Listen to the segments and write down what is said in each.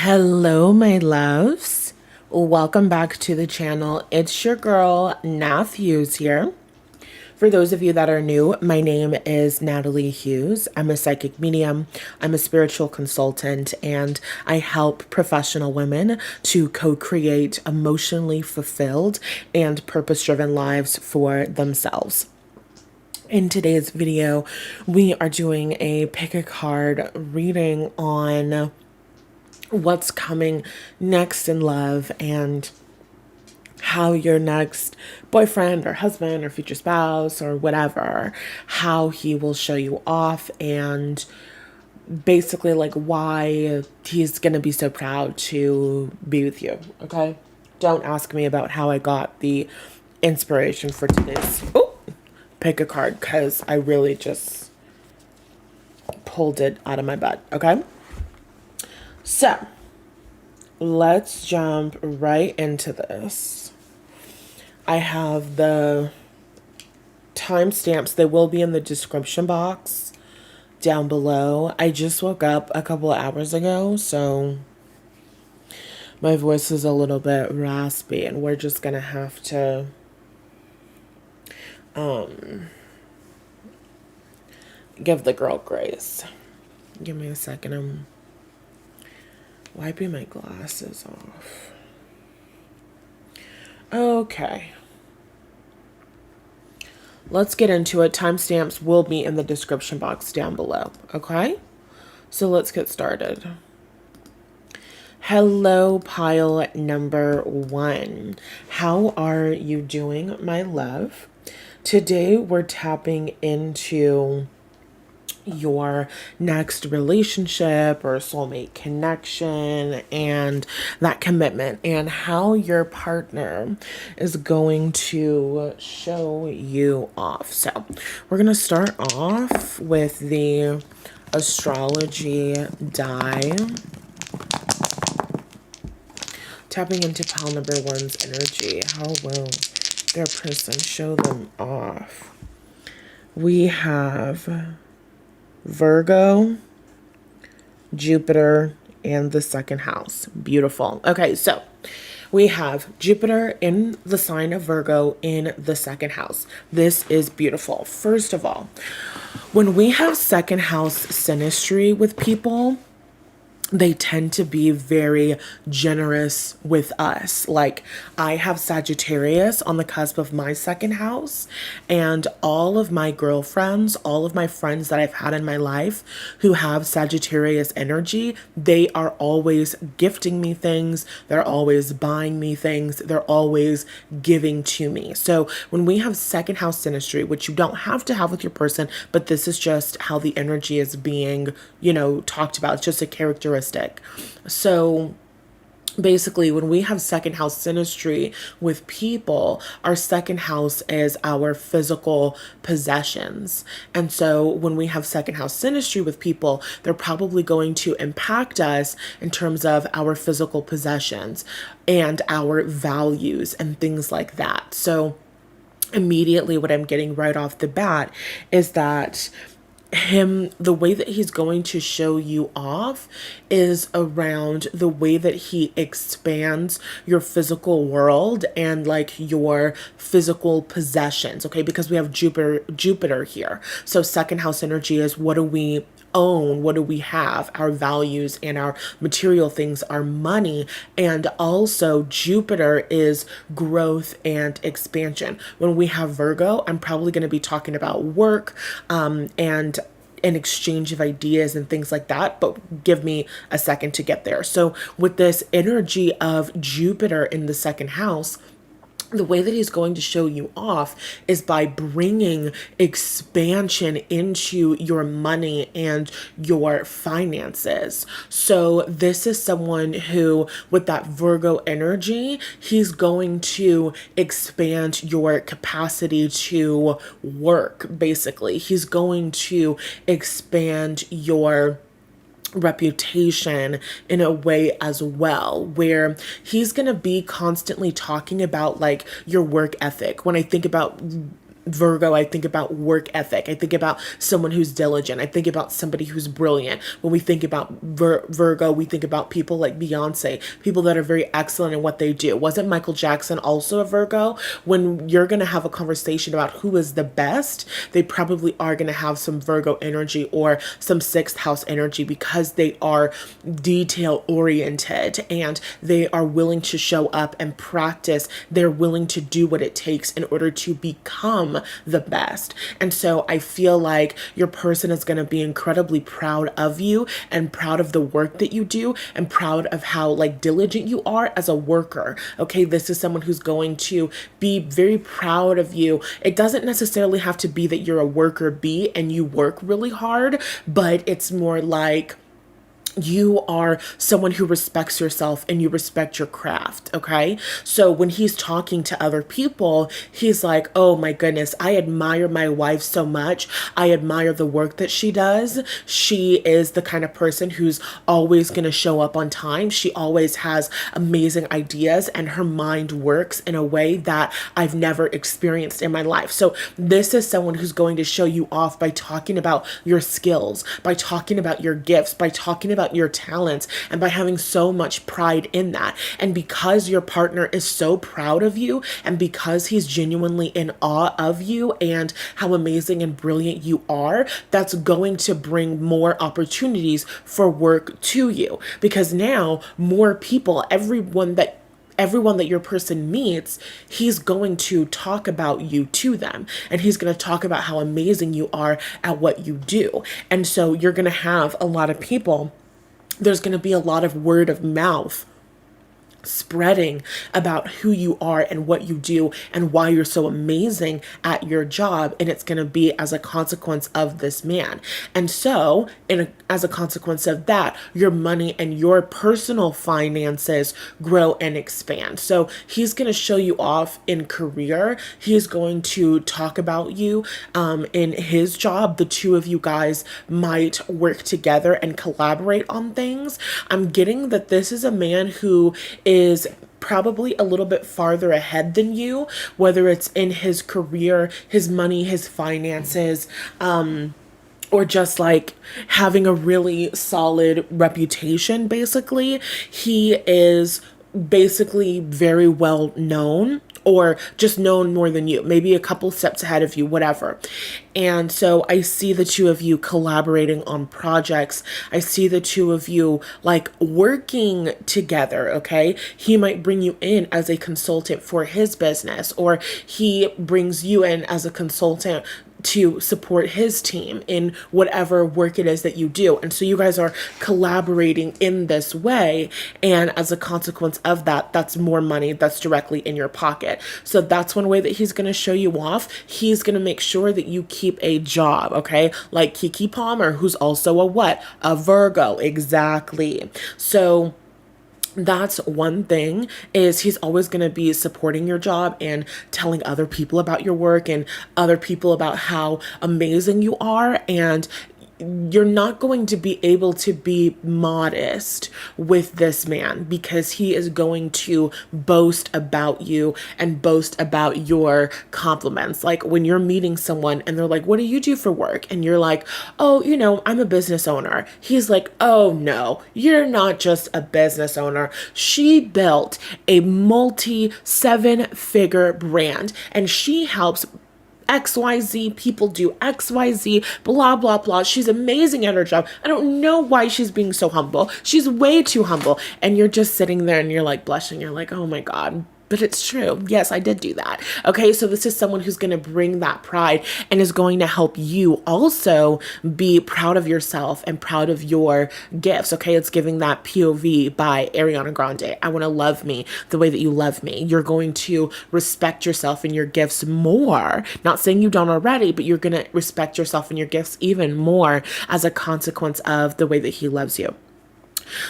Hello, my loves. Welcome back to the channel. It's your girl, Nath Hughes here. For those of you that are new, my name is Natalie Hughes. I'm a psychic medium, I'm a spiritual consultant, and I help professional women to co-create emotionally fulfilled and purpose-driven lives for themselves. In today's video, we are doing a pick a card reading on what's coming next in love and how your next boyfriend or husband or future spouse or whatever, how he will show you off, and basically like why he's gonna be so proud to be with you. Okay, don't ask me about how I got the inspiration for today's pick a card, because I really just pulled it out of my butt. Okay, so let's jump right into this. I have the timestamps. They will be in the description box down below. I just woke up a couple of hours ago, so my voice is a little bit raspy, and we're just gonna have to give the girl grace. Give me a second. I'm wiping my glasses off. Okay. Let's get into it. Timestamps will be in the description box down below. Okay? So let's get started. Hello, pile number 1. How are you doing, my love? Today we're tapping into your next relationship or soulmate connection and that commitment, and how your partner is going to show you off. So we're going to start off with the astrology die, tapping into pile number 1's energy. How will their person show them off? We have Virgo, Jupiter, and the second house. Beautiful. Okay, so we have Jupiter in the sign of Virgo in the second house. This is beautiful. First of all, when we have second house synastry with people, they tend to be very generous with us. Like, I have Sagittarius on the cusp of my second house, and all of my girlfriends, all of my friends that I've had in my life who have Sagittarius energy, they are always gifting me things, they're always buying me things, they're always giving to me. So when we have second house synastry, which you don't have to have with your person, but this is just how the energy is being, talked about. It's just a characteristic. So basically, when we have second house synastry with people, our second house is our physical possessions. And so when we have second house synastry with people, they're probably going to impact us in terms of our physical possessions and our values and things like that. So immediately what I'm getting right off the bat is that the way that he's going to show you off is around the way that he expands your physical world and like your physical possessions. Okay, because we have Jupiter here. So second house energy is, what do we own, what do we have, our values and our material things, our money. And also Jupiter is growth and expansion. When we have Virgo, I'm probably going to be talking about work and an exchange of ideas and things like that, but give me a second to get there. So with this energy of Jupiter in the second house, the way that he's going to show you off is by bringing expansion into your money and your finances. So this is someone who, with that Virgo energy, he's going to expand your capacity to work, basically. He's going to expand your reputation in a way as well, where he's going to be constantly talking about like your work ethic. When I think about Virgo, I think about work ethic. I think about someone who's diligent. I think about somebody who's brilliant. When we think about Virgo, we think about people like Beyonce, people that are very excellent in what they do. Wasn't Michael Jackson also a Virgo? When you're going to have a conversation about who is the best, they probably are going to have some Virgo energy or some sixth house energy because they are detail oriented and they are willing to show up and practice. They're willing to do what it takes in order to become the best. And so I feel like your person is going to be incredibly proud of you and proud of the work that you do and proud of how like diligent you are as a worker. Okay, this is someone who's going to be very proud of you. It doesn't necessarily have to be that you're a worker bee and you work really hard, but it's more like you are someone who respects yourself and you respect your craft. Okay. So when he's talking to other people, he's like, oh my goodness, I admire my wife so much. I admire the work that she does. She is the kind of person who's always going to show up on time. She always has amazing ideas and her mind works in a way that I've never experienced in my life. So this is someone who's going to show you off by talking about your skills, by talking about your gifts, by talking about your talents, and by having so much pride in that. And because your partner is so proud of you and because he's genuinely in awe of you and how amazing and brilliant you are, that's going to bring more opportunities for work to you, because now more people, everyone that your person meets, he's going to talk about you to them. And he's going to talk about how amazing you are at what you do. And so you're going to have a lot of people, there's going to be a lot of word of mouth spreading about who you are and what you do and why you're so amazing at your job, and it's going to be as a consequence of this man. And so as a consequence of that, your money and your personal finances grow and expand. So he's going to show you off in career. He's going to talk about you in his job. The two of you guys might work together and collaborate on things. I'm getting that this is a man who is probably a little bit farther ahead than you, whether it's in his career, his money, his finances, or just like having a really solid reputation. Basically, he is basically very well known, or just known more than you, maybe a couple steps ahead of you, whatever. And so I see the two of you collaborating on projects. I see the two of you like working together. Okay. He might bring you in as a consultant for his business, or he brings you in as a consultant to support his team in whatever work it is that you do. And so you guys are collaborating in this way. And as a consequence of that, that's more money that's directly in your pocket. So that's one way that he's going to show you off. He's going to make sure that you keep a job. Okay. Like Keke Palmer, who's also a what? A Virgo. Exactly. So that's one thing, is he's always going to be supporting your job and telling other people about your work and other people about how amazing you are. And you're not going to be able to be modest with this man, because he is going to boast about you and boast about your compliments. Like when you're meeting someone and they're like, what do you do for work? And you're like, oh, I'm a business owner. He's like, oh no, you're not just a business owner. She built a multi 7-figure brand and she helps XYZ people do XYZ, blah, blah, blah. She's amazing at her job. I don't know why she's being so humble. She's way too humble. And you're just sitting there and you're like blushing. You're like, oh my God. But it's true. Yes, I did do that. Okay, so this is someone who's going to bring that pride and is going to help you also be proud of yourself and proud of your gifts. Okay, it's giving that POV by Ariana Grande. I want to love me the way that you love me. You're going to respect yourself and your gifts more. Not saying you don't already, but you're going to respect yourself and your gifts even more as a consequence of the way that he loves you.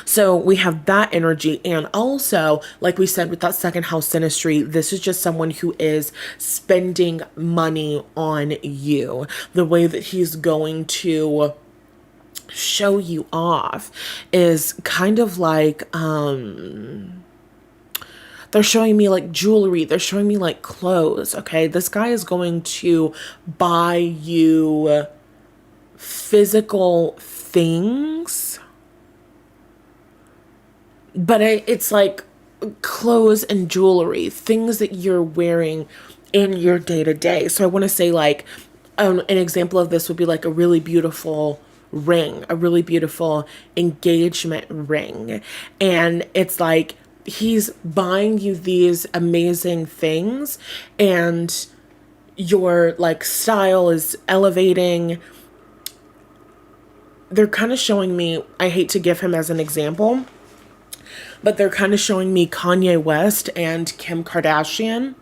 So we have that energy. And also, like we said, with that second house synastry, this is just someone who is spending money on you. The way that he's going to show you off is kind of like, They're showing me like jewelry. They're showing me like clothes. Okay. This guy is going to buy you physical things, but it's like clothes and jewelry, things that you're wearing in your day to day. So I want to say, like, an example of this would be like a really beautiful ring, a really beautiful engagement ring. And it's like he's buying you these amazing things, and your like style is elevating. They're kind of showing me, I hate to give him as an example, but they're kind of showing me Kanye West and Kim Kardashian,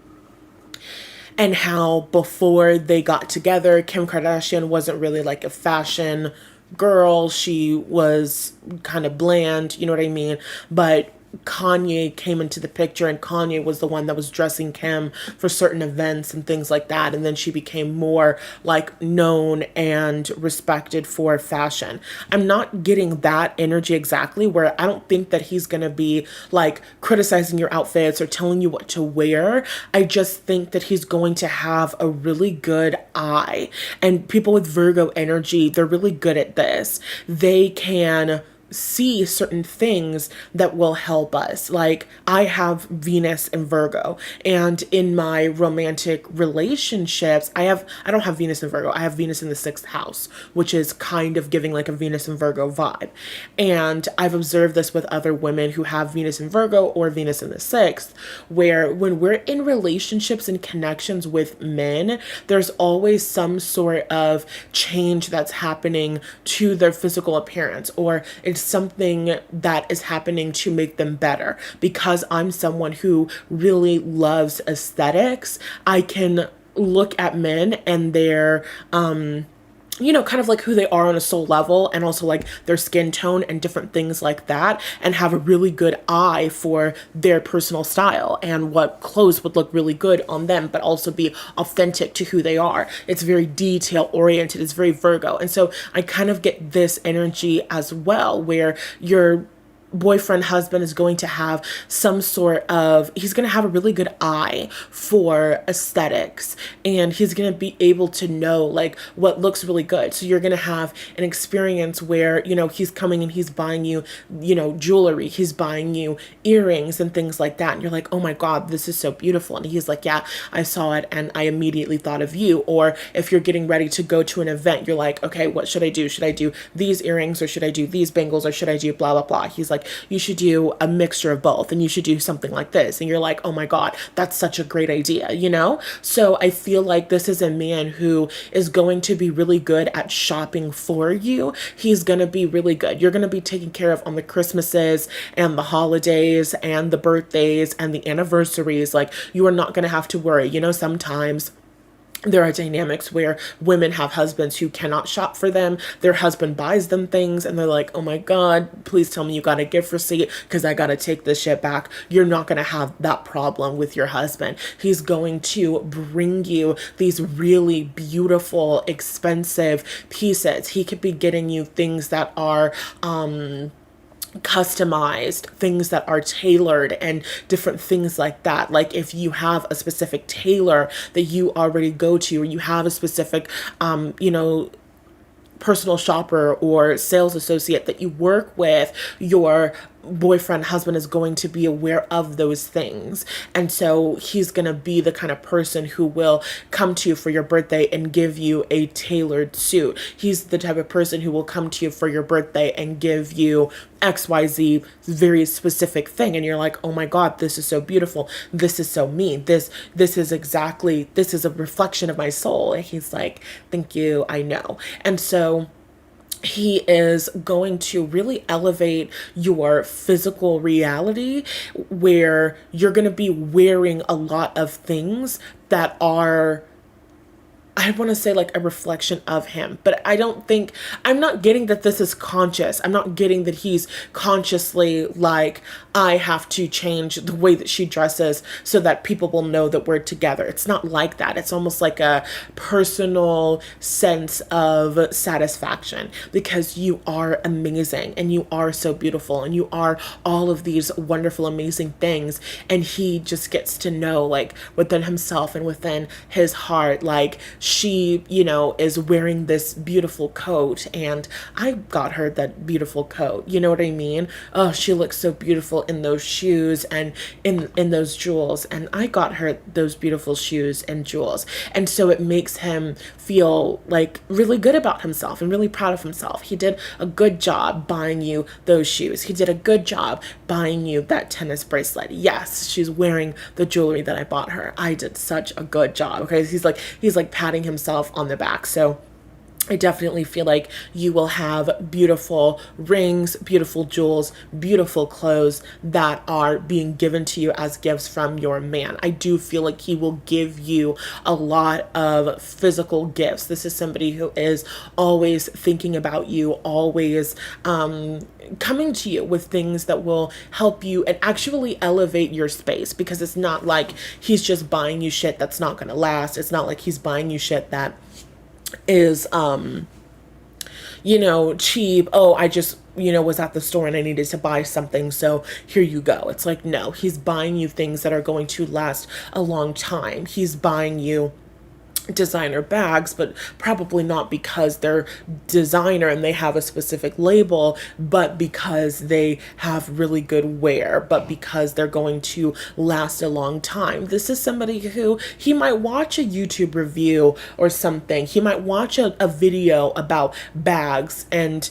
and how before they got together, Kim Kardashian wasn't really like a fashion girl. She was kind of bland, you know what I mean? But Kanye came into the picture, and Kanye was the one that was dressing Kim for certain events and things like that. And then she became more like known and respected for fashion. I'm not getting that energy exactly, where I don't think that he's going to be like criticizing your outfits or telling you what to wear. I just think that he's going to have a really good eye. And people with Virgo energy, they're really good at this. They can see certain things that will help us. Like, I have Venus and Virgo, and in my romantic relationships, I don't have Venus and Virgo. I have Venus in the 6th house, which is kind of giving like a Venus and Virgo vibe. And I've observed this with other women who have Venus and Virgo or Venus in the 6th, where when we're in relationships and connections with men, there's always some sort of change that's happening to their physical appearance, or it's something that is happening to make them better. Because I'm someone who really loves aesthetics, I can look at men and their kind of like who they are on a soul level, and also like their skin tone and different things like that, and have a really good eye for their personal style and what clothes would look really good on them, but also be authentic to who they are. It's very detail oriented. It's very Virgo. And so I kind of get this energy as well, where you're boyfriend, husband is going to have he's going to have a really good eye for aesthetics, and he's going to be able to know like what looks really good. So you're going to have an experience where, he's coming and he's buying you, jewelry, he's buying you earrings and things like that. And you're like, oh my God, this is so beautiful. And he's like, yeah, I saw it and I immediately thought of you. Or if you're getting ready to go to an event, you're like, okay, what should I do? Should I do these earrings, or should I do these bangles, or should I do blah, blah, blah? He's like, you should do a mixture of both, and you should do something like this. And you're like, oh my God, that's such a great idea, So I feel like this is a man who is going to be really good at shopping for you. He's going to be really good. You're going to be taken care of on the Christmases and the holidays and the birthdays and the anniversaries. Like, you are not going to have to worry. Sometimes there are dynamics where women have husbands who cannot shop for them. Their husband buys them things and they're like, oh my God, please tell me you got a gift receipt because I got to take this shit back. You're not going to have that problem with your husband. He's going to bring you these really beautiful, expensive pieces. He could be getting you things that are, customized, things that are tailored, and different things like that. Like, if you have a specific tailor that you already go to, or you have a specific personal shopper or sales associate that you work with, your boyfriend, husband is going to be aware of those things. And so he's going to be the kind of person who will come to you for your birthday and give you a tailored suit. He's the type of person who will come to you for your birthday and give you XYZ very specific thing. And you're like, oh my God, this is so beautiful. This is so me. This is a reflection of my soul. And he's like, thank you. I know. And so he is going to really elevate your physical reality, where you're going to be wearing a lot of things that are I want to say like a reflection of him, but I don't think, I'm not getting that this is conscious. I'm not getting that he's consciously like, I have to change the way that she dresses so that people will know that we're together. It's not like that. It's almost like a personal sense of satisfaction because you are amazing and you are so beautiful and you are all of these wonderful, amazing things. And he just gets to know, like, within himself and within his heart, like, she, you know, is wearing this beautiful coat and I got her that beautiful coat. You know what I mean? Oh, she looks so beautiful in those shoes and in those jewels. And I got her those beautiful shoes and jewels. And so it makes him feel like really good about himself and really proud of himself. He did a good job buying you those shoes. He did a good job buying you that tennis bracelet. Yes, she's wearing the jewelry that I bought her. I did such a good job. Okay, he's like patting himself on the back. So I definitely feel like you will have beautiful rings, beautiful jewels, beautiful clothes that are being given to you as gifts from your man. I do feel like he will give you a lot of physical gifts. This is somebody who is always thinking about you, always coming to you with things that will help you and actually elevate your space, because it's not like he's just buying you shit that's not going to last. It's not like he's buying you shit that is you know, cheap. Oh, I just, you know, was at the store and I needed to buy something, so here you go. It's like, no, he's buying you things that are going to last a long time. He's buying you designer bags, but probably not because they're designer and they have a specific label, but because they have really good wear, but because they're going to last a long time. This is somebody who, he might watch a YouTube review or something. He might watch a video about bags and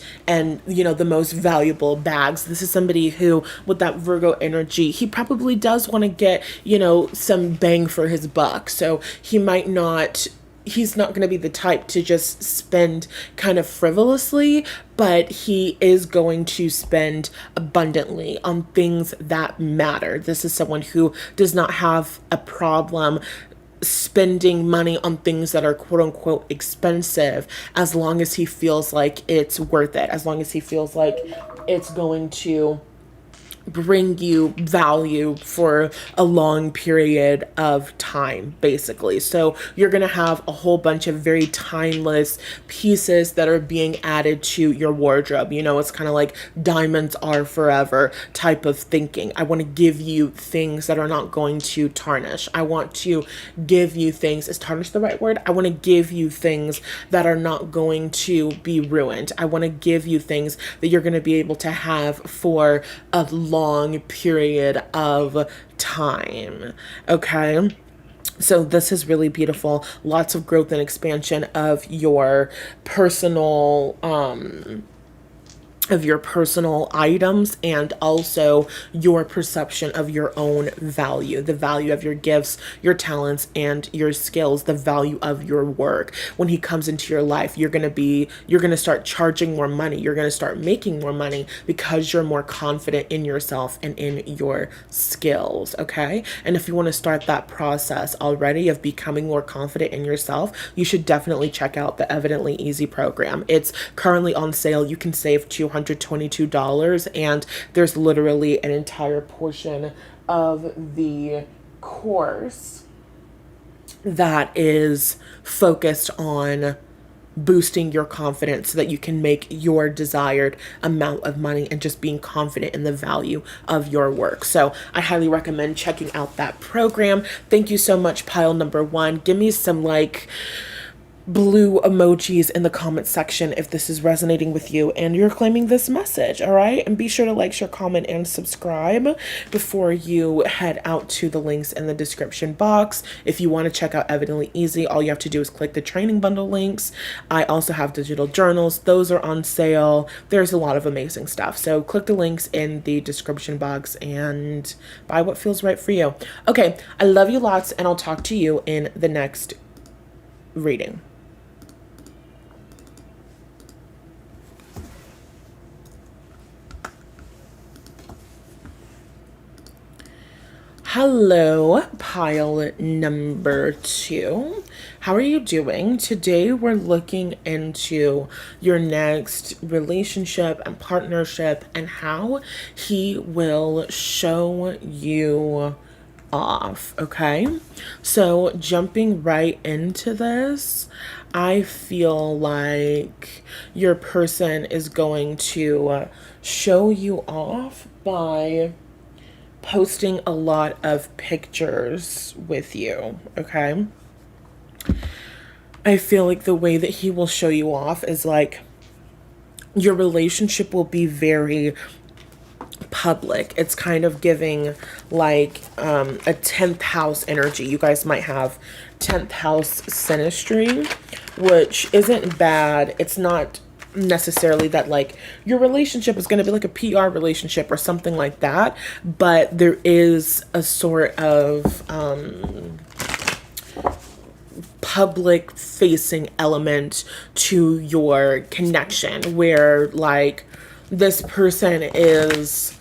you know, the most valuable bags. This is somebody who, with that Virgo energy, he probably does want to get, you know, some bang for his buck. So he might not, he's not going to be the type to just spend kind of frivolously, but he is going to spend abundantly on things that matter. This is someone who does not have a problem spending money on things that are quote unquote expensive, as long as he feels like it's worth it, as long as he feels like it's going to bring you value for a long period of time, basically. So you're going to have a whole bunch of very timeless pieces that are being added to your wardrobe. You know, it's kind of like diamonds are forever type of thinking. I want to give you things that are not going to tarnish. I want to give you things, is tarnish the right word? I want to give you things that are not going to be ruined. I want to give you things that you're going to be able to have for a long period of time. Okay. So this is really beautiful. Lots of growth and expansion of your personal, items, and also your perception of your own value, the value of your gifts, your talents, and your skills, the value of your work. When he comes into your life, you're going to start charging more money. You're going to start making more money because you're more confident in yourself and in your skills. Okay. And if you want to start that process already of becoming more confident in yourself, you should definitely check out the Evidently Easy program. It's currently on sale. You can save $222, and there's literally an entire portion of the course that is focused on boosting your confidence so that you can make your desired amount of money and just being confident in the value of your work. So I highly recommend checking out that program. Thank you so much, pile number one. Give me some like blue emojis in the comment section if this is resonating with you and you're claiming this message. All right, and be sure to like, share, comment, and subscribe before you head out to the links in the description box. If you want to check out Evidently Easy, all you have to do is click the training bundle links. I also have digital journals. Those are on sale. There's a lot of amazing stuff, so click the links in the description box and buy what feels right for you. Okay, I love you lots, and I'll talk to you in the next reading. Hello, pile number 2. How are you doing? Today we're looking into your next relationship and partnership and how he will show you off, okay? So, jumping right into this, I feel like your person is going to show you off by posting a lot of pictures with you, okay? I feel like the way that he will show you off is like your relationship will be very public. It's kind of giving like a 10th house energy. You guys might have 10th house synastry, which isn't bad. It's not necessarily that like your relationship is going to be like a PR relationship or something like that, but there is a sort of public facing element to your connection where like this person is,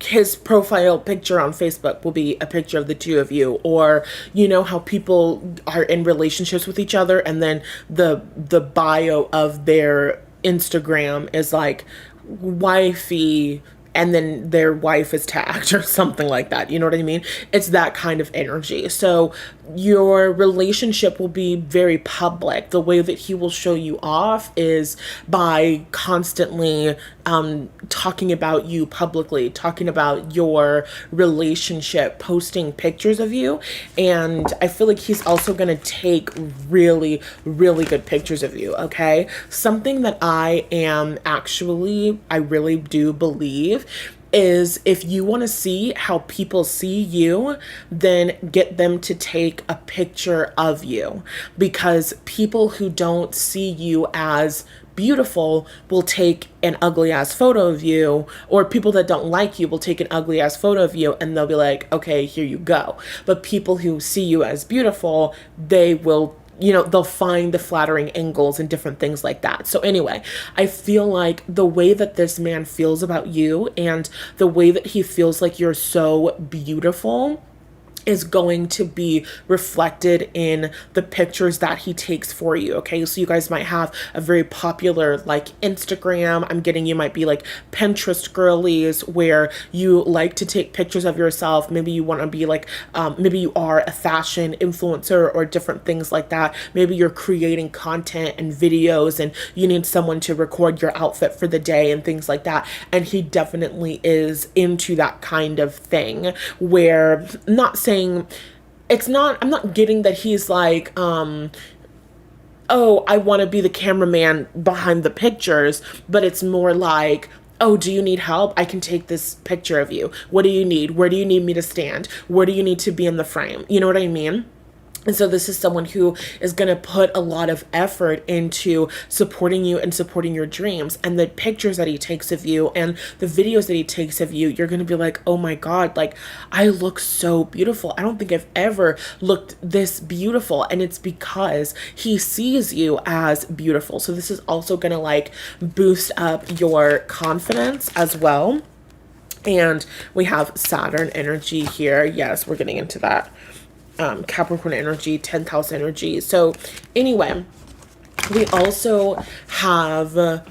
his profile picture on Facebook will be a picture of the two of you, or you know how people are in relationships with each other and then the bio of their Instagram is like wifey and then their wife is tagged or something like that. You know what I mean? It's that kind of energy. So your relationship will be very public. The way that he will show you off is by constantly talking about you publicly, talking about your relationship, posting pictures of you. And I feel like he's also going to take really, really good pictures of you, okay? Something that I really do believe is if you want to see how people see you, then get them to take a picture of you, because people who don't see you as beautiful will take an ugly ass photo of you, or people that don't like you will take an ugly ass photo of you and they'll be like, okay, here you go. But people who see you as beautiful, they will, you know, they'll find the flattering angles and different things like that. So anyway, I feel like the way that this man feels about you and the way that he feels like you're so beautiful is going to be reflected in the pictures that he takes for you, okay? So you guys might have a very popular like Instagram. I'm getting you might be like Pinterest girlies where you like to take pictures of yourself. Maybe you want to be like, maybe you are a fashion influencer or different things like that. Maybe you're creating content and videos and you need someone to record your outfit for the day and things like that. And he definitely is into that kind of thing where, not saying it's not, I'm not getting that he's like, oh, I want to be the cameraman behind the pictures, but it's more like, oh, do you need help? I can take this picture of you. What do you need? Where do you need me to stand? Where do you need to be in the frame? You know what I mean? And so this is someone who is going to put a lot of effort into supporting you and supporting your dreams. And the pictures that he takes of you and the videos that he takes of you, you're going to be like, oh my God, like I look so beautiful. I don't think I've ever looked this beautiful. And it's because he sees you as beautiful. So this is also going to like boost up your confidence as well. And we have Saturn energy here. Yes, we're getting into that. Capricorn energy, 10th house energy. So anyway, we also have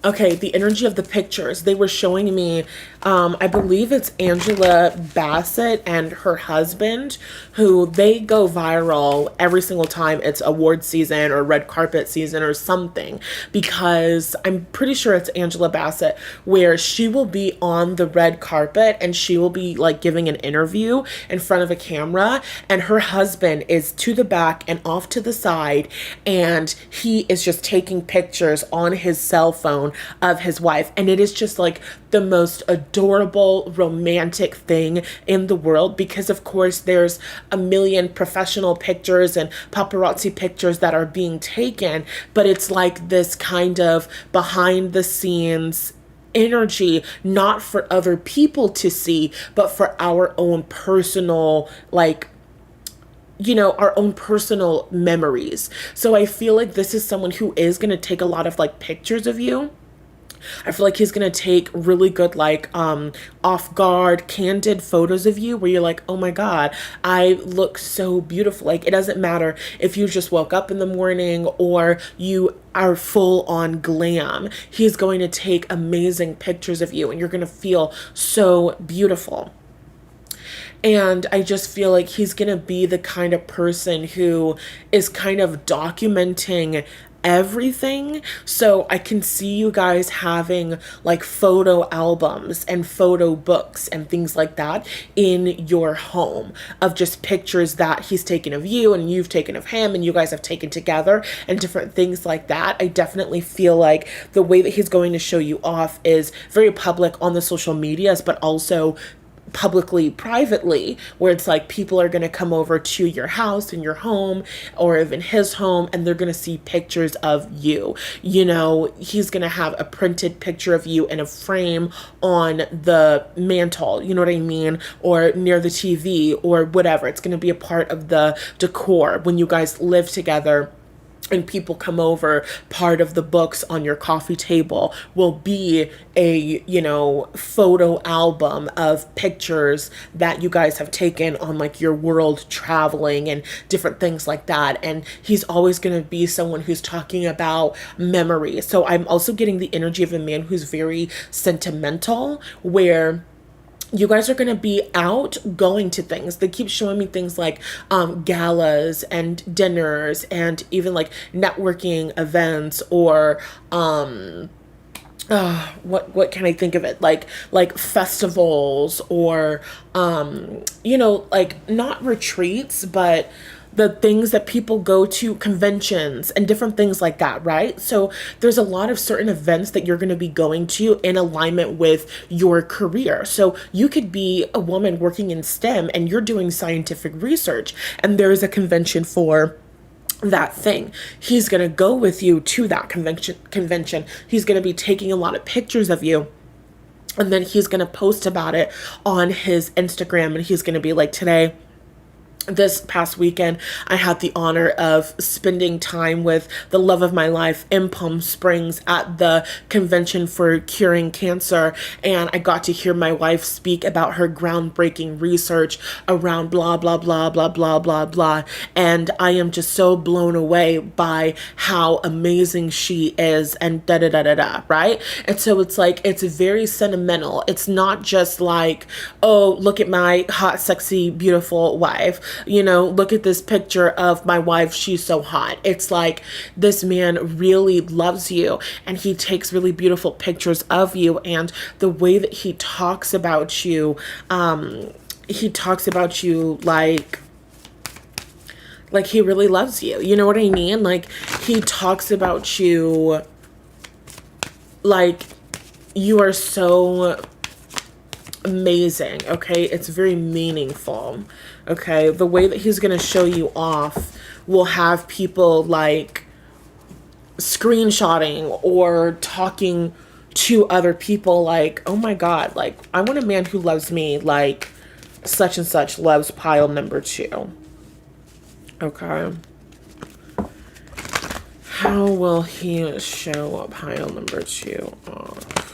okay, the energy of the pictures. They were showing me, I believe it's Angela Bassett and her husband, who they go viral every single time it's award season or red carpet season or something, because I'm pretty sure it's Angela Bassett where she will be on the red carpet and she will be like giving an interview in front of a camera, and her husband is to the back and off to the side, and he is just taking pictures on his cell phone of his wife. And it is just like the most adorable romantic thing in the world, because of course there's a million professional pictures and paparazzi pictures that are being taken, but it's like this kind of behind the scenes energy, not for other people to see, but for our own personal, like, you know, our own personal memories. So I feel like this is someone who is going to take a lot of like pictures of you I feel like he's gonna take really good, like, off guard, candid photos of you where you're like, oh my God, I look so beautiful. Like, it doesn't matter if you just woke up in the morning or you are full on glam. He's going to take amazing pictures of you and you're going to feel so beautiful. And I just feel like he's going to be the kind of person who is kind of documenting everything. So I can see you guys having like photo albums and photo books and things like that in your home of just pictures that he's taken of you and you've taken of him and you guys have taken together and different things like that. I definitely feel like the way that he's going to show you off is very public on the social medias, but also publicly, privately, where it's like people are going to come over to your house in your home or even his home and they're going to see pictures of you. You know, he's going to have a printed picture of you in a frame on the mantle, you know what I mean, or near the TV or whatever. It's going to be a part of the decor when you guys live together and people come over. Part of the books on your coffee table will be a, you know, photo album of pictures that you guys have taken on like your world traveling and different things like that. And he's always going to be someone who's talking about memory. So I'm also getting the energy of a man who's very sentimental, where you guys are going to be out going to things. They keep showing me things like galas and dinners and even like networking events or what can I think of it? Like festivals or you know, like not retreats, but the things that people go to, conventions and different things like that, right? So there's a lot of certain events that you're going to be going to in alignment with your career. So you could be a woman working in STEM and you're doing scientific research and there is a convention for that thing. He's going to go with you to that convention. He's going to be taking a lot of pictures of you. And then he's going to post about it on his Instagram and he's going to be like, today, this past weekend, I had the honor of spending time with the love of my life in Palm Springs at the convention for curing cancer. And I got to hear my wife speak about her groundbreaking research around blah, blah, blah, blah, blah, blah, blah. And I am just so blown away by how amazing she is and da, da, da, da, da, right? And so it's like, it's very sentimental. It's not just like, oh, look at my hot, sexy, beautiful wife. You know, look at this picture of my wife. She's so hot. It's like this man really loves you and he takes really beautiful pictures of you. And the way that he talks about you like he really loves you. You know what I mean? Like he talks about you like you are so amazing. Okay, it's very meaningful. Okay, the way that he's gonna show you off will have people like screenshotting or talking to other people like, oh my God, like I want a man who loves me like such and such loves pile number 2. Okay, how will he show pile number 2 off?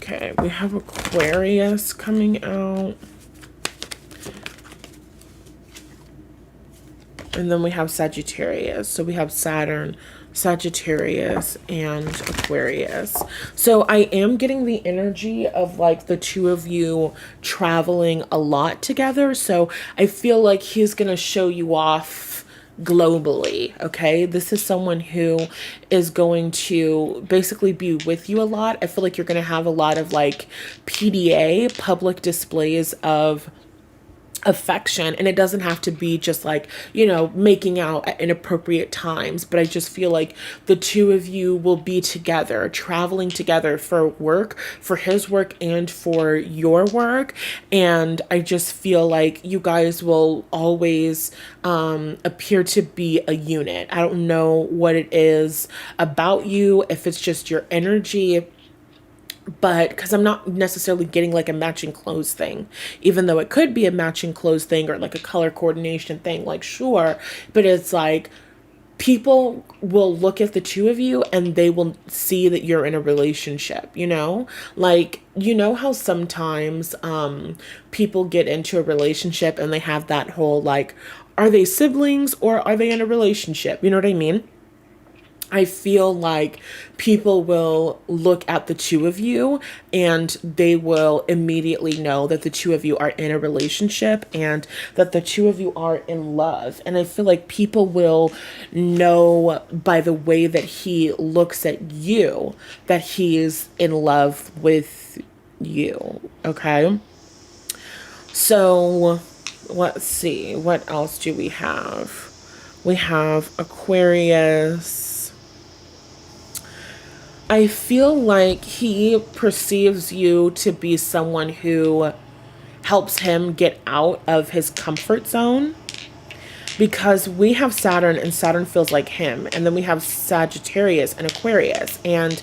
Okay, we have Aquarius coming out. And then we have Sagittarius. So we have Saturn, Sagittarius, and Aquarius. So I am getting the energy of like the two of you traveling a lot together. So I feel like he's going to show you off globally. Okay, this is someone who is going to basically be with you a lot. I feel like you're going to have a lot of like PDA, public displays of affection, and it doesn't have to be just like, you know, making out at inappropriate times, but I just feel like the two of you will be together, traveling together for work, for his work and for your work. And I just feel like you guys will always appear to be a unit. I don't know what it is about you, if it's just your energy, but because I'm not necessarily getting like a matching clothes thing, even though it could be a matching clothes thing or like a color coordination thing, like sure, but it's like people will look at the two of you and they will see that you're in a relationship, you know? Like, you know how sometimes people get into a relationship and they have that whole like, are they siblings or are they in a relationship? You know what I mean? I feel like people will look at the two of you and they will immediately know that the two of you are in a relationship and that the two of you are in love. And I feel like people will know by the way that he looks at you that he's in love with you. Okay. So let's see. What else do we have? We have Aquarius. I feel like he perceives you to be someone who helps him get out of his comfort zone, because we have Saturn and Saturn feels like him. And then we have Sagittarius and Aquarius. And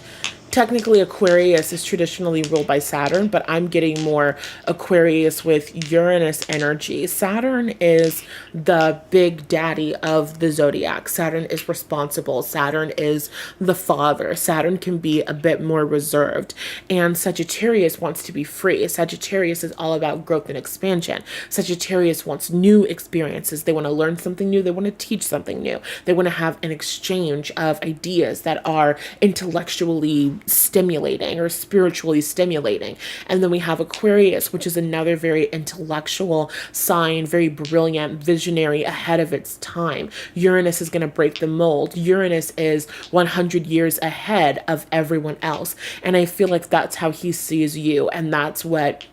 technically Aquarius is traditionally ruled by Saturn, but I'm getting more Aquarius with Uranus energy. Saturn is the big daddy of the zodiac. Saturn is responsible. Saturn is the father. Saturn can be a bit more reserved. And Sagittarius wants to be free. Sagittarius is all about growth and expansion. Sagittarius wants new experiences. They want to learn something new. They want to teach something new. They want to have an exchange of ideas that are intellectually stimulating or spiritually stimulating. And then we have Aquarius, which is another very intellectual sign, very brilliant, visionary, ahead of its time. Uranus is going to break the mold. Uranus is 100 years ahead of everyone else. And I feel like that's how he sees you. And that's what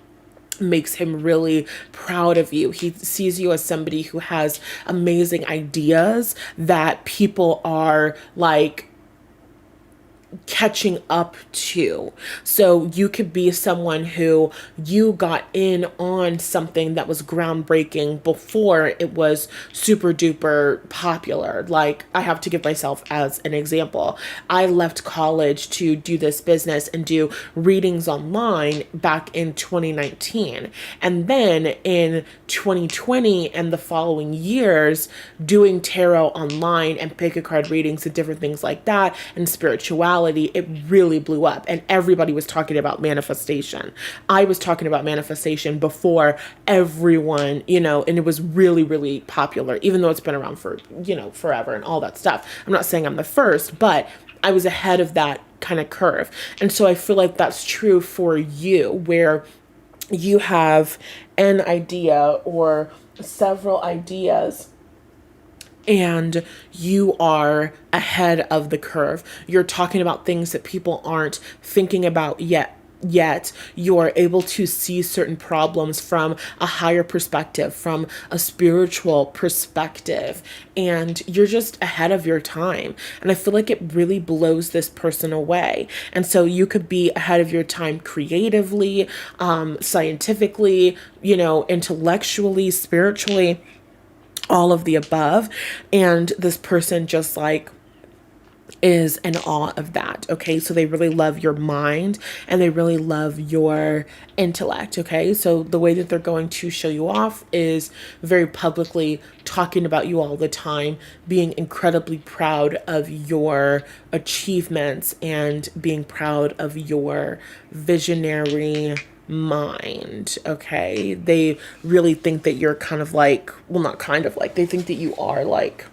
makes him really proud of you. He sees you as somebody who has amazing ideas that people are like catching up to. So you could be someone who you got in on something that was groundbreaking before it was super duper popular. Like, I have to give myself as an example. I left college to do this business and do readings online back in 2019. And then in 2020 and the following years, doing tarot online and pick a card readings and different things like that and spirituality, it really blew up and everybody was talking about manifestation. I was talking about manifestation before everyone, you know, and it was really, really popular, even though it's been around for, you know, forever and all that stuff. I'm not saying I'm the first, but I was ahead of that kind of curve. And so I feel like that's true for you, where you have an idea or several ideas and you are ahead of the curve. You're talking about things that people aren't thinking about yet. You're able to see certain problems from a higher perspective, from a spiritual perspective, and you're just ahead of your time. And I feel like it really blows this person away. And so you could be ahead of your time creatively, scientifically, you know, intellectually, spiritually, all of the above. And this person just like is in awe of that. Okay. So they really love your mind and they really love your intellect. Okay. So the way that they're going to show you off is very publicly talking about you all the time, being incredibly proud of your achievements and being proud of your visionary mind. Okay. They really think that you're kind of like, well, not kind of like, they think that you are like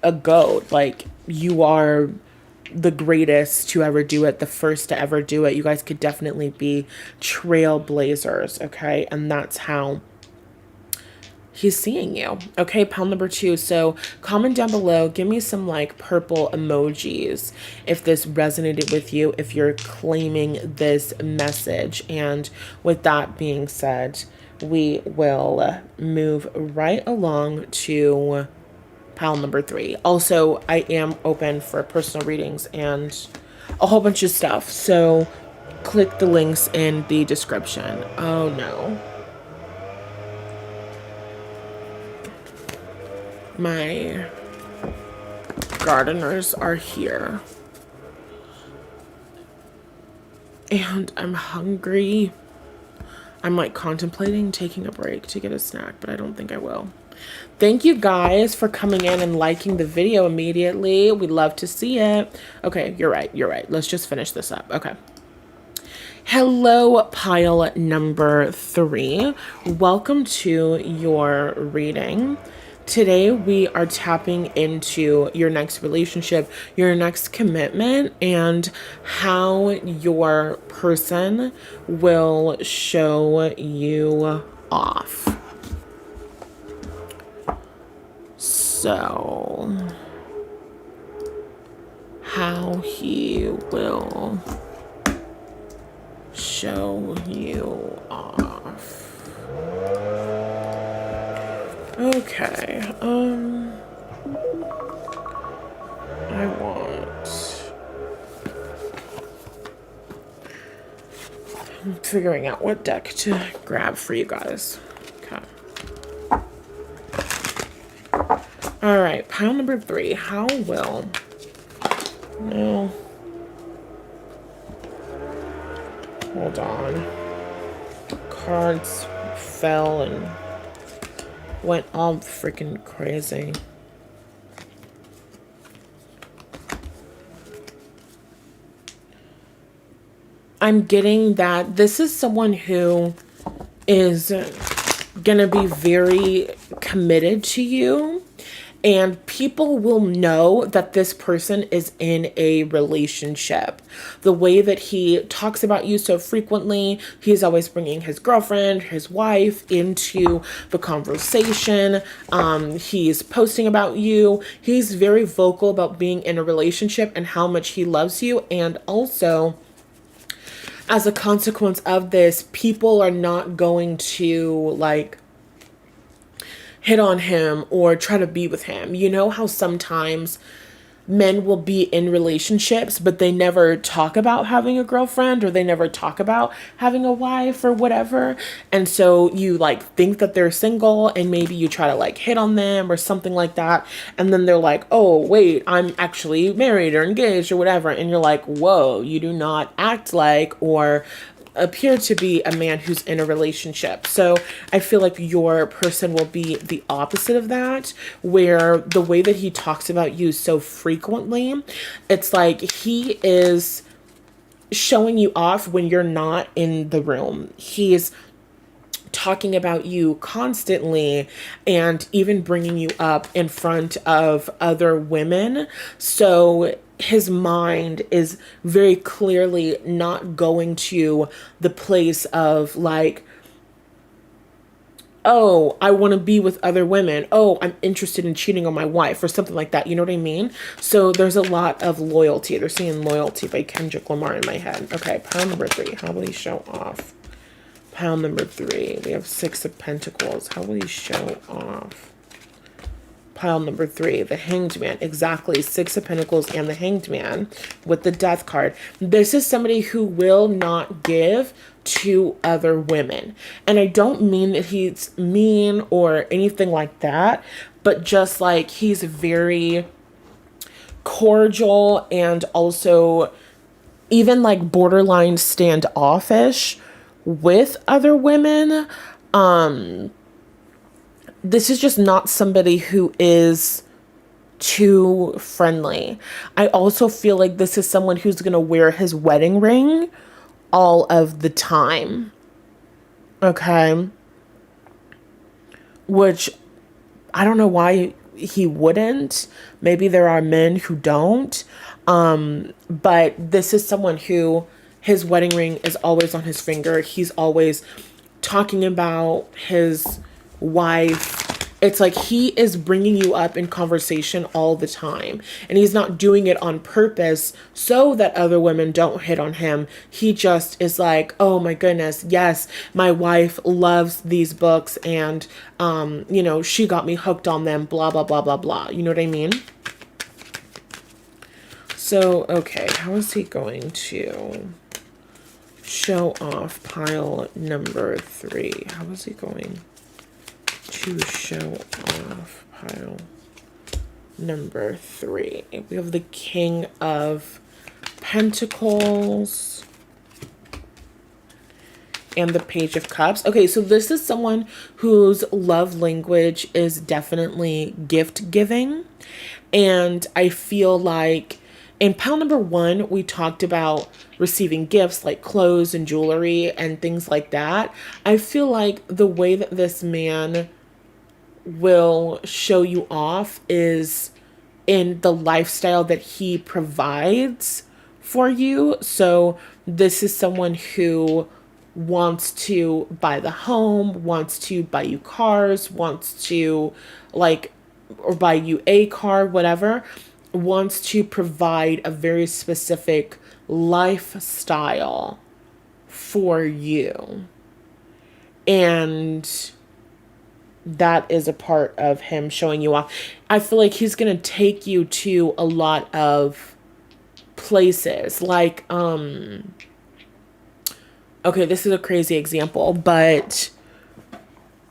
a goat. Like, you are the greatest to ever do it, the first to ever do it. You guys could definitely be trailblazers. Okay. And that's how he's seeing you. Okay, pile number 2. So comment down below, give me some like purple emojis if this resonated with you, if you're claiming this message. And with that being said, we will move right along to pile number 3. Also, I am open for personal readings and a whole bunch of stuff. So click the links in the description. Oh no. My gardeners are here. And I'm hungry. I'm like contemplating taking a break to get a snack, but I don't think I will. Thank you guys for coming in and liking the video immediately. We'd love to see it. Okay, you're right. You're right. Let's just finish this up. Okay. Hello, pile number 3. Welcome to your reading. Today, we are tapping into your next relationship, your next commitment, and how your person will show you off. So, how he will show you off. Okay, I'm figuring out what deck to grab for you guys. Okay. All right, pile number 3. How will... No. Hold on. Cards fell and went all freaking crazy. I'm getting that this is someone who is gonna be very committed to you, and people will know that this person is in a relationship. The way that he talks about you so frequently, he's always bringing his girlfriend, his wife into the conversation. He's posting about you. He's very vocal about being in a relationship and how much he loves you. And also, as a consequence of this, people are not going to like hit on him or try to be with him. You know how sometimes men will be in relationships, but they never talk about having a girlfriend, or they never talk about having a wife or whatever. And so you like think that they're single, and maybe you try to like hit on them or something like that. And then they're like, oh, wait, I'm actually married or engaged or whatever. And you're like, whoa, you do not act like or appear to be a man who's in a relationship. So I feel like your person will be the opposite of that, where the way that he talks about you so frequently, it's like he is showing you off when you're not in the room. He's talking about you constantly and even bringing you up in front of other women. So his mind is very clearly not going to the place of like, oh, I want to be with other women. Oh, I'm interested in cheating on my wife or something like that. You know what I mean? So there's a lot of loyalty. They're saying Loyalty by Kendrick Lamar in my head. Okay, pile number 3. How will he show off? Pile number 3. We have 6 of Pentacles. How will he show off? Pile number 3, the Hanged Man. Exactly, 6 of Pentacles and the Hanged Man with the Death card. This is somebody who will not give to other women. And I don't mean that he's mean or anything like that, but just like he's very cordial and also even like borderline standoffish with other women. This is just not somebody who is too friendly. I also feel like this is someone who's going to wear his wedding ring all of the time. Okay. Which I don't know why he wouldn't. Maybe there are men who don't. But this is someone who his wedding ring is always on his finger. He's always talking about his wife. It's like he is bringing you up in conversation all the time, and he's not doing it on purpose so that other women don't hit on him. He just is like, oh my goodness, yes, my wife loves these books, and you know, she got me hooked on them, blah blah blah blah blah. You know what I mean? So okay, how is he going to show off pile number 3? How is he going to show off pile number 3? We have the King of Pentacles and the Page of Cups. Okay, so this is someone whose love language is definitely gift giving. And I feel like in pile number one, we talked about receiving gifts like clothes and jewelry and things like that. I feel like the way that this man will show you off is in the lifestyle that he provides for you. So this is someone who wants to buy the home, wants to buy you cars, wants to like or buy you a car, whatever, wants to provide a very specific lifestyle for you. And that is a part of him showing you off. I feel like he's going to take you to a lot of places like okay, this is a crazy example, but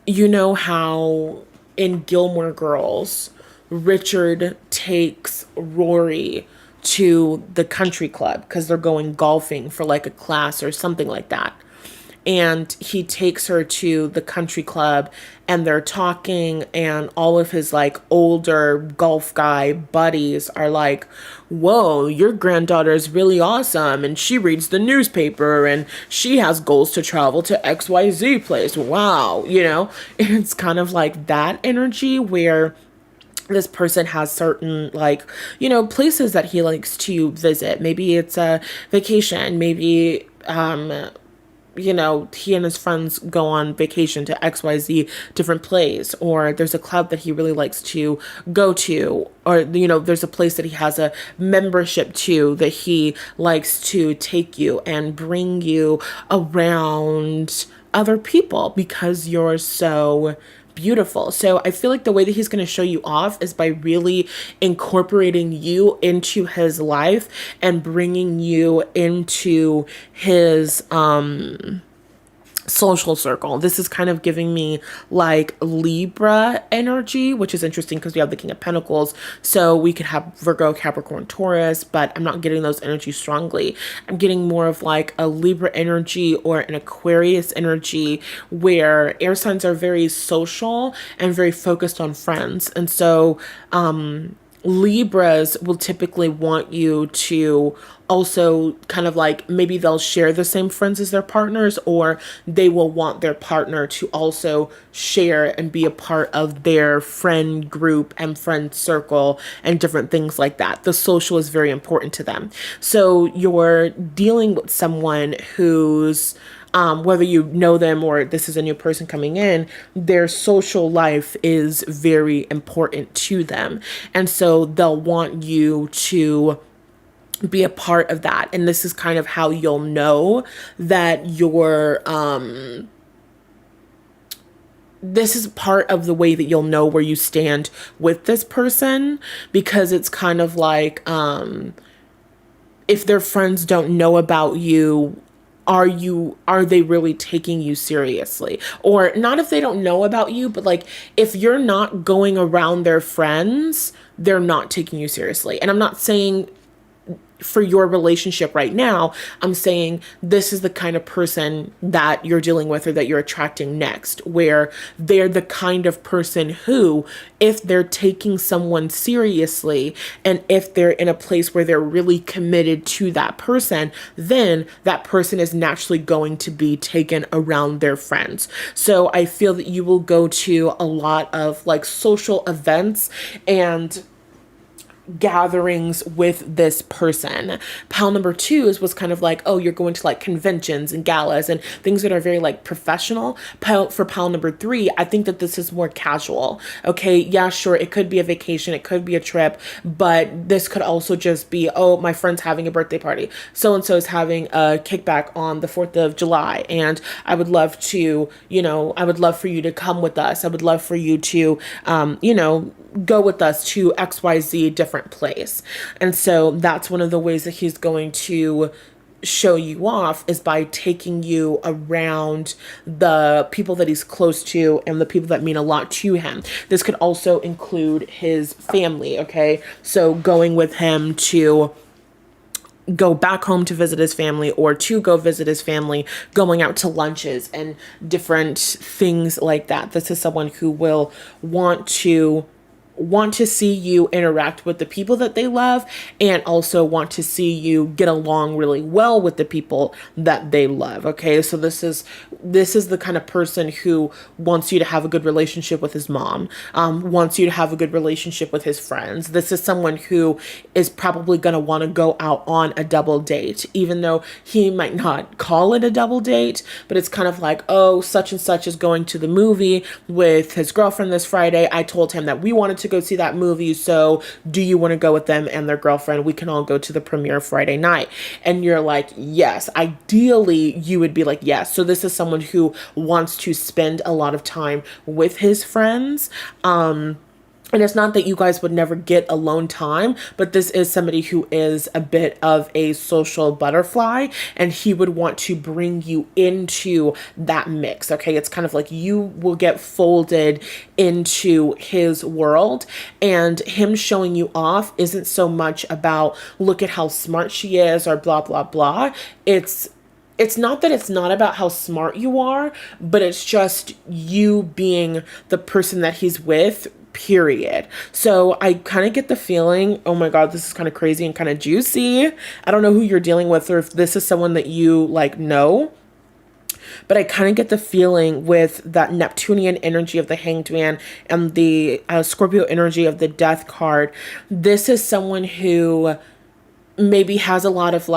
you know how in Gilmore Girls, Richard takes Rory to the country club because they're going golfing for like a class or something like that. And he takes her to the country club and they're talking, and all of his like older golf guy buddies are like, whoa, your granddaughter is really awesome and she reads the newspaper and she has goals to travel to XYZ place. Wow, you know, it's kind of like that energy where this person has certain like, you know, places that he likes to visit. Maybe it's a vacation, maybe you know, he and his friends go on vacation to XYZ different place, or there's a club that he really likes to go to, or, you know, there's a place that he has a membership to that he likes to take you and bring you around other people because you're so beautiful. So I feel like the way that he's going to show you off is by really incorporating you into his life and bringing you into his social circle. This is kind of giving me like Libra energy, which is interesting because we have the King of Pentacles. So we could have Virgo, Capricorn, Taurus, but I'm not getting those energies strongly. I'm getting more of like a Libra energy or an Aquarius energy where air signs are very social and very focused on friends. And so, Libras will typically want you to also kind of like maybe they'll share the same friends as their partners, or they will want their partner to also share and be a part of their friend group and friend circle and different things like that. The social is very important to them. So you're dealing with someone who's whether you know them or this is a new person coming in, their social life is very important to them. And so they'll want you to be a part of that. And this is kind of how you'll know that you're, this is part of the way that you'll know where you stand with this person, because it's kind of like, if their friends don't know about you, are they really taking you seriously? Or not if they don't know about you, but like if you're not going around their friends, they're not taking you seriously. And I'm not saying for your relationship right now, I'm saying this is the kind of person that you're dealing with or that you're attracting next, where they're the kind of person who, if they're taking someone seriously and if they're in a place where they're really committed to that person, then that person is naturally going to be taken around their friends. So I feel that you will go to a lot of like social events and gatherings with this person. Pile number two was kind of like, oh, you're going to like conventions and galas and things that are very like professional. For pile number three, I think that this is more casual. Okay, yeah, sure, it could be a vacation, it could be a trip, but this could also just be, oh, my friend's having a birthday party. So-and-so is having a kickback on the 4th of July, and I would love to, I would love for you to come with us. I would love for you to, go with us to XYZ different place. And so that's one of the ways that he's going to show you off, is by taking you around the people that he's close to and the people that mean a lot to him. This could also include his family, okay? So going with him to go back home to visit his family or to go visit his family, going out to lunches and different things like that. This is someone who will want to see you interact with the people that they love and also want to see you get along really well with the people that they love. Okay, so this is the kind of person who wants you to have a good relationship with his mom, wants you to have a good relationship with his friends. This is someone who is probably going to want to go out on a double date, even though he might not call it a double date, but it's kind of like, oh, such and such is going to the movie with his girlfriend this Friday. I told him that we wanted to go see that movie, so do you want to go with them and their girlfriend? We can all go to the premiere Friday night. And you're like, yes. Ideally, you would be like, yes. So this is someone who wants to spend a lot of time with his friends. And it's not that you guys would never get alone time, but this is somebody who is a bit of a social butterfly, and he would want to bring you into that mix. Okay, it's kind of like you will get folded into his world, and him showing you off isn't so much about look at how smart she is or blah blah blah. It's not that it's not about how smart you are, but it's just you being the person that he's with, period. So I kind of get the feeling, oh my God, this is kind of crazy and kind of juicy. I don't know who you're dealing with or if this is someone that you like know, but I kind of get the feeling with that Neptunian energy of the Hanged Man and the Scorpio energy of the Death card. This is someone who maybe has a lot of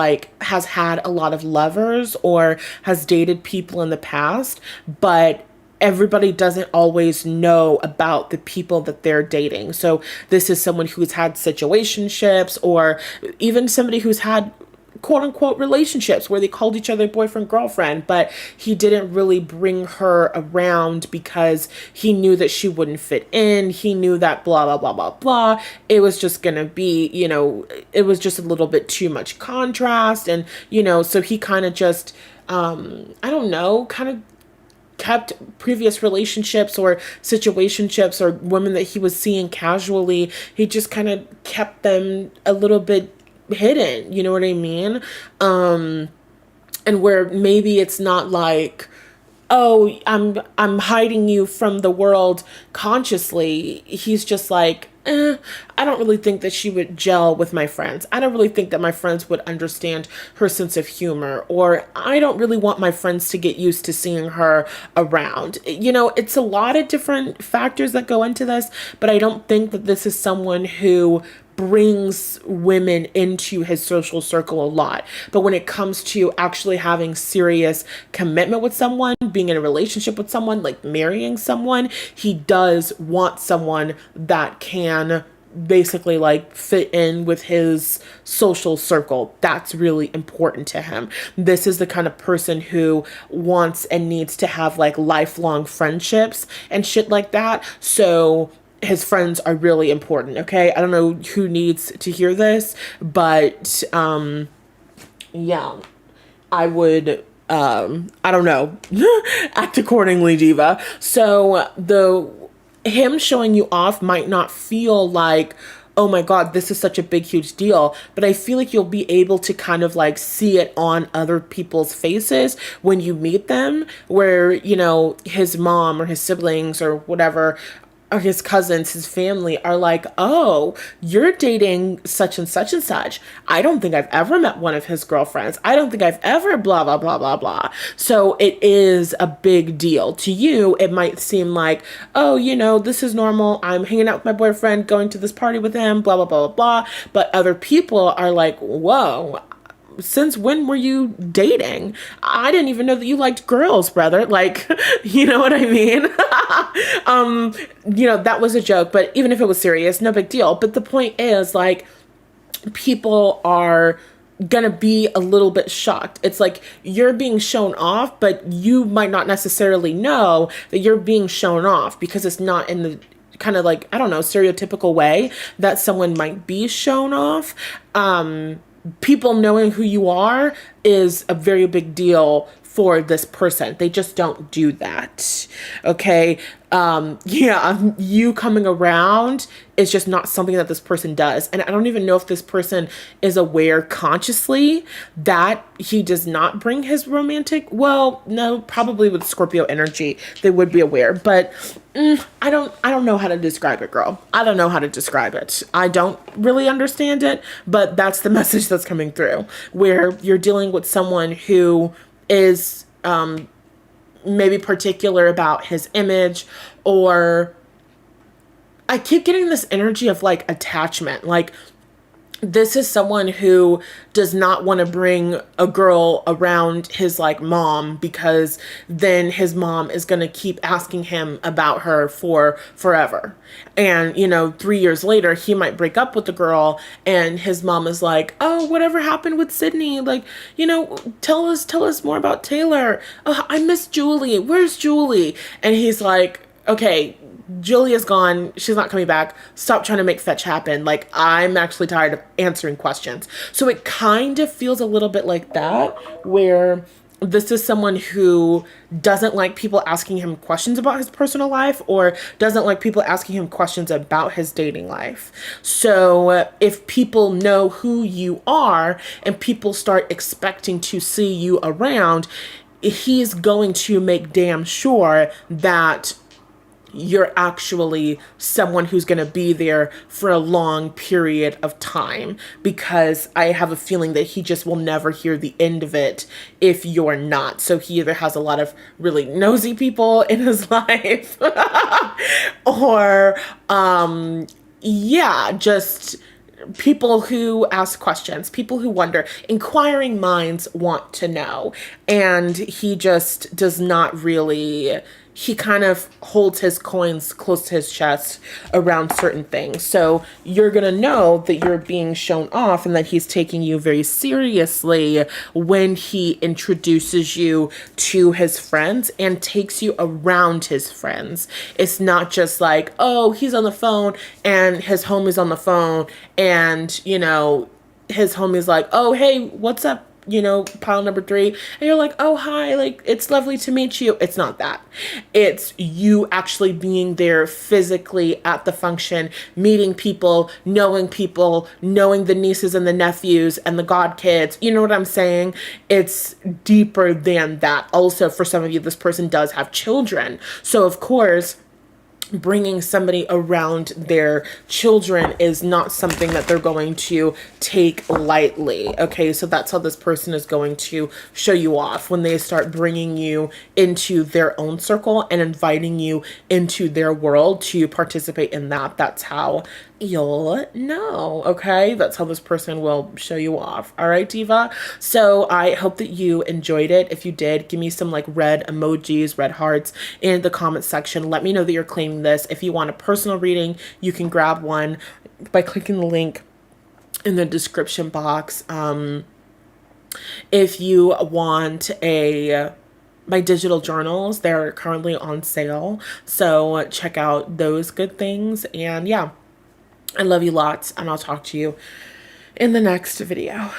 has had a lot of lovers or has dated people in the past, but everybody doesn't always know about the people that they're dating. So this is someone who's had situationships or even somebody who's had quote unquote relationships where they called each other boyfriend, girlfriend, but he didn't really bring her around because he knew that she wouldn't fit in. He knew that blah, blah, blah, blah, blah. It was just going to be, it was just a little bit too much contrast. And, so he kind of just, I don't know, kind of kept previous relationships or situationships or women that he was seeing casually. He just kind of kept them a little bit hidden. You know what I mean? And where maybe it's not like, oh, I'm hiding you from the world consciously. He's just like, I don't really think that she would gel with my friends. I don't really think that my friends would understand her sense of humor, or I don't really want my friends to get used to seeing her around. It's a lot of different factors that go into this, but I don't think that this is someone who brings women into his social circle a lot. But when it comes to actually having serious commitment with someone, being in a relationship with someone, like marrying someone, he does want someone that can basically fit in with his social circle. That's really important to him. This is the kind of person who wants and needs to have lifelong friendships and shit like that. So his friends are really important, okay? I don't know who needs to hear this, but yeah, I would I don't know, act accordingly, diva. So him showing you off might not feel like, oh my God, this is such a big, huge deal. But I feel like you'll be able to kind of see it on other people's faces when you meet them, where, his mom or his siblings or whatever, or his cousins, his family are like, oh, you're dating such and such and such. I don't think I've ever met one of his girlfriends. I don't think I've ever blah, blah, blah, blah, blah. So it is a big deal. To you, it might seem like, oh, this is normal. I'm hanging out with my boyfriend, going to this party with him, blah, blah, blah, blah, blah. But other people are like, whoa, since when were you dating? I didn't even know that you liked girls, brother. You know what I mean? That was a joke, but even if it was serious, no big deal. But the point is, people are gonna be a little bit shocked. It's like you're being shown off, but you might not necessarily know that you're being shown off because it's not in the kind of I don't know, stereotypical way that someone might be shown off. People knowing who you are is a very big deal for this person. They just don't do that. Okay. Yeah, you coming around is just not something that this person does. And I don't even know if this person is aware consciously that he does not bring his romantic, well, no, probably with Scorpio energy, they would be aware, but I don't know how to describe it, girl. I don't know how to describe it. I don't really understand it, but that's the message that's coming through, where you're dealing with someone who is maybe particular about his image, or I keep getting this energy of like attachment. Like, this is someone who does not want to bring a girl around his like mom, because then his mom is going to keep asking him about her for forever. And, 3 years later, he might break up with the girl and his mom is like, oh, whatever happened with Sydney? Like, tell us more about Taylor. Oh, I miss Julie. Where's Julie? And he's like, okay, Julia's gone. She's not coming back. Stop trying to make fetch happen. Like, I'm actually tired of answering questions. So it kind of feels a little bit like that, where this is someone who doesn't like people asking him questions about his personal life, or doesn't like people asking him questions about his dating life. So if people know who you are and people start expecting to see you around, he's going to make damn sure that you're actually someone who's going to be there for a long period of time, because I have a feeling that he just will never hear the end of it if you're not. So he either has a lot of really nosy people in his life or just people who ask questions, people who wonder. Inquiring minds want to know, and he just does not really, he kind of holds his coins close to his chest around certain things. So you're going to know that you're being shown off and that he's taking you very seriously when he introduces you to his friends and takes you around his friends. It's not just like, oh, he's on the phone and his homie's on the phone and, his homie's like, oh, hey, what's up? Pile number 3, and you're like, oh, hi, like, it's lovely to meet you. It's not that. It's you actually being there physically at the function, meeting people, knowing the nieces and the nephews and the godkids. You know what I'm saying? It's deeper than that. Also, for some of you, this person does have children. So, of course, bringing somebody around their children is not something that they're going to take lightly. Okay, so that's how this person is going to show you off, when they start bringing you into their own circle and inviting you into their world to participate in that. That's how you'll know. Okay, that's how this person will show you off. All right, diva. So I hope that you enjoyed it. If you did, give me some like red emojis, red hearts in the comment section. Let me know that you're claiming this. If you want a personal reading, you can grab one by clicking the link in the description box. If you want my digital journals, they're currently on sale, so check out those good things. And yeah, I love you lots, and I'll talk to you in the next video.